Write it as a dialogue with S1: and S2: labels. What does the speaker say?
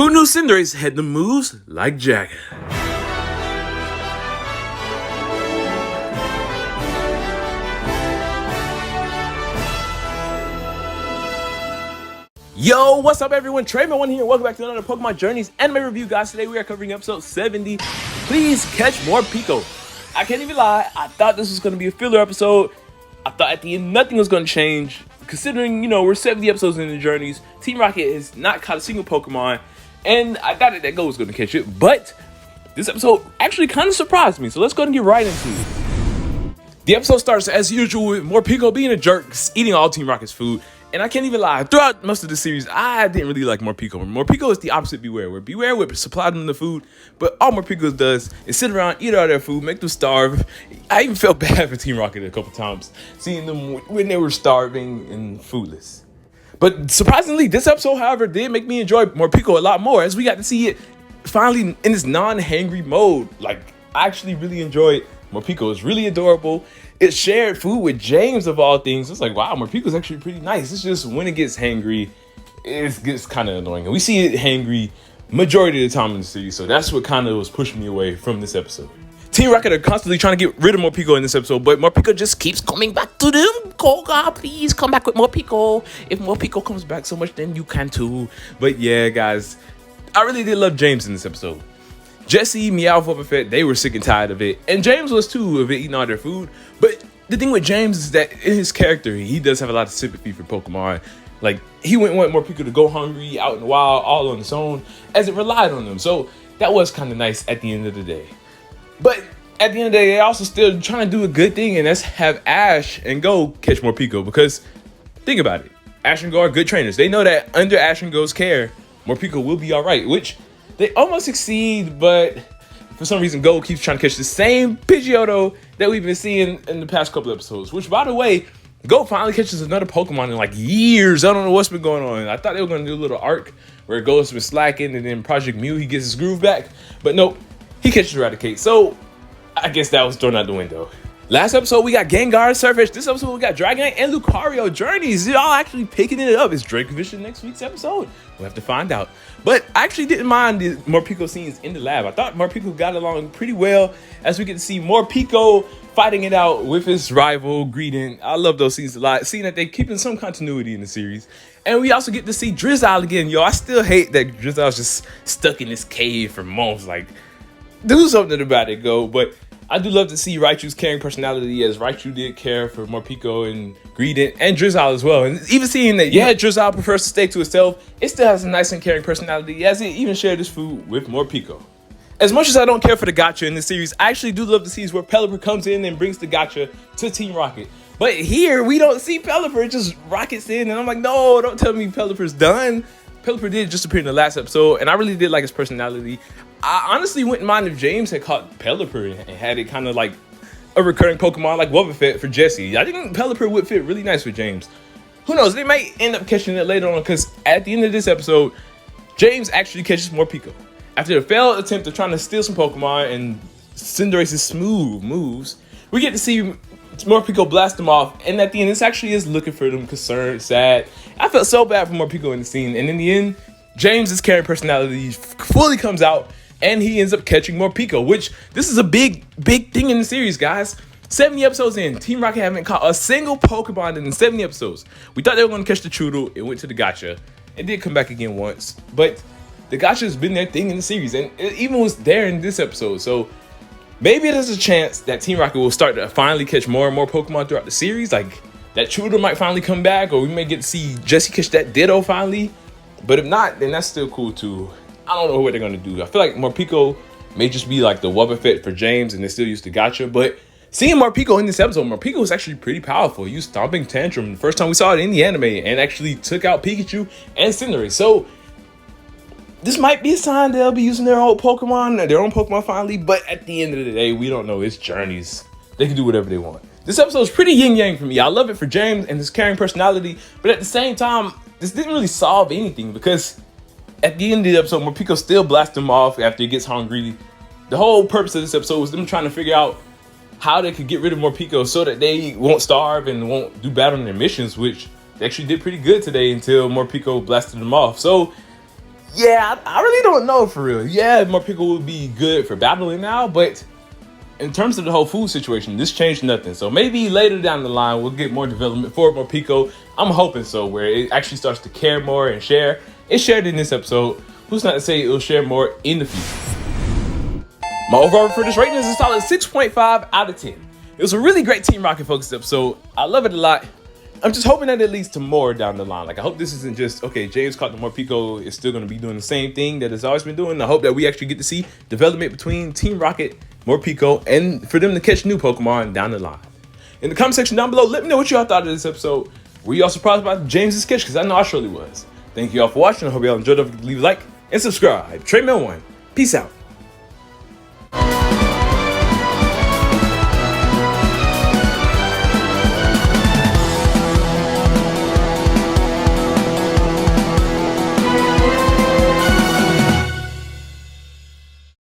S1: Who knew Cinderace had the moves like Jagger? Yo, what's up everyone? Trayman1 here. Welcome back to another Pokemon Journeys Anime review, guys. Today we are covering episode 70. Please catch Morpeko. I can't even lie, I thought this was going to be a filler episode. I thought at the end nothing was going to change. Considering, we're 70 episodes in the Journeys, Team Rocket has not caught a single Pokemon, and I thought that Go was going to catch it, but this episode actually kind of surprised me, so let's go and get right into it. The episode starts as usual with Morpeko being a jerk, eating all Team Rocket's food. And I can't even lie, throughout most of the series, I didn't really like Morpeko. Morpeko is the opposite Beware, where Beware would supply them the food, but all Morpeko does is sit around, eat all their food, make them starve. I even felt bad for Team Rocket a couple times, seeing them when they were starving and foodless. But surprisingly, this episode, however, did make me enjoy Morpeko a lot more, as we got to see it finally in this non-hangry mode. Like, I actually really enjoyed Morpeko. It's really adorable. It shared food with James of all things. It's like, wow, Morpeko's actually pretty nice. It's just when it gets hangry, it gets kind of annoying. And we see it hangry majority of the time in the series. So that's what kind of was pushing me away from this episode. Team Rocket are constantly trying to get rid of Morpeko in this episode, but Morpeko just keeps coming back to them. Koga, please come back with Morpeko. If Morpeko comes back so much, then you can too. But yeah, guys, I really did love James in this episode. Jesse, Meow, Wobbuffet, they were sick and tired of it. And James was too, of it eating all their food. But the thing with James is that in his character, he does have a lot of sympathy for Pokemon. Like, he wouldn't want more people to go hungry out in the wild, all on his own, as it relied on them. So that was kind of nice at the end of the day. But at the end of the day, they're also still trying to do a good thing, and that's have Ash and Go catch Morpeko. Because, think about it, Ash and Go are good trainers. They know that under Ash and Go's care, Morpeko will be all right, which they almost succeed, but for some reason, Go keeps trying to catch the same Pidgeotto that we've been seeing in the past couple episodes. Which, by the way, Go finally catches another Pokemon in like years. I don't know what's been going on. I thought they were going to do a little arc where Go's been slacking, and then Project Mew, he gets his groove back. But nope, he catches Eradicate. So I guess that was thrown out the window. Last episode, we got Gengar, Surface. This episode, we got Dragonite and Lucario Journeys. Y'all actually picking it up. Is Drake Vision next week's episode? We'll have to find out. But I actually didn't mind the Morpeko scenes in the lab. I thought Morpeko got along pretty well, as we get to see Morpeko fighting it out with his rival, Greedent. I love those scenes a lot, seeing that they're keeping some continuity in the series. And we also get to see Drizzile again. Yo, I still hate that Drizzile's just stuck in this cave for months. Like, do something about it, Go. But I do love to see Raichu's caring personality, as Raichu did care for Morpeko and Greedent and Drizzile as well. And even seeing that, yeah, Drizzile prefers to stay to itself, it still has a nice and caring personality, as it even shared its food with Morpeko. As much as I don't care for the gacha in this series, I actually do love the scenes where Pelipper comes in and brings the gacha to Team Rocket. But here, we don't see Pelipper, it just rockets in, and I'm like, no, don't tell me Pelipper's done. Pelipper did just appear in the last episode, and I really did like his personality. I honestly wouldn't mind if James had caught Pelipper and had it kind of like a recurring Pokemon like Wobbuffet for Jesse. I think Pelipper would fit really nice with James. Who knows? They might end up catching it later on, because at the end of this episode, James actually catches Morpeko. After a failed attempt of trying to steal some Pokemon and Cinderace's smooth moves, we get to see Morpeko blast them off, and at the end, this actually is looking for them, concerned, sad. I felt so bad for Morpeko in the scene, and in the end, James's caring personality fully comes out, and he ends up catching Morpeko, which this is a big thing in the series, guys. 70 episodes in, Team Rocket haven't caught a single Pokemon in 70 episodes. We thought they were going to catch the Choodle. It went to the gacha. It did come back again once, but the gacha has been their thing in the series, and it even was there in this episode. So maybe there's a chance that Team Rocket will start to finally catch more and more Pokemon throughout the series. Like, that Choodle might finally come back, or we may get to see Jesse catch that Ditto finally. But if not, then that's still cool too. I don't know what they're going to do. I feel like Morpeko may just be like the Wobbuffet for James, and they still use the gacha. But seeing Morpeko in this episode, Morpeko was actually pretty powerful. He used Stomping Tantrum the first time we saw it in the anime, and actually took out Pikachu and Cinderace. So this might be a sign they'll be using their own Pokemon finally. But at the end of the day, we don't know. It's Journeys. They can do whatever they want. This episode is pretty yin-yang for me. I love it for James and his caring personality. But at the same time, this didn't really solve anything, because at the end of the episode, Morpeko still blasts him off after he gets hungry. The whole purpose of this episode was them trying to figure out how they could get rid of Morpeko so that they won't starve and won't do bad on their missions, which they actually did pretty good today until Morpeko blasted them off. So Yeah, I really don't know for real. Yeah, Morpeko would be good for battling now, but in terms of the whole food situation, this changed nothing. So maybe later down the line, we'll get more development for Morpeko. I'm hoping so, where it actually starts to care more and share. It shared in this episode. Who's not to say it'll share more in the future? My overall for this rating is a solid 6.5 out of 10. It was a really great Team Rocket focused episode. I love it a lot. I'm just hoping that it leads to more down the line. Like, I hope this isn't just, okay, James caught the Morpeko is still going to be doing the same thing that it's always been doing. I hope that we actually get to see development between Team Rocket, Morpeko, and for them to catch new Pokemon down the line. In the comment section down below, let me know what y'all thought of this episode. Were y'all surprised by James's catch? Because I know I surely was. Thank you all for watching. I hope y'all enjoyed it. Leave a like and subscribe. TreyMan1. Peace out.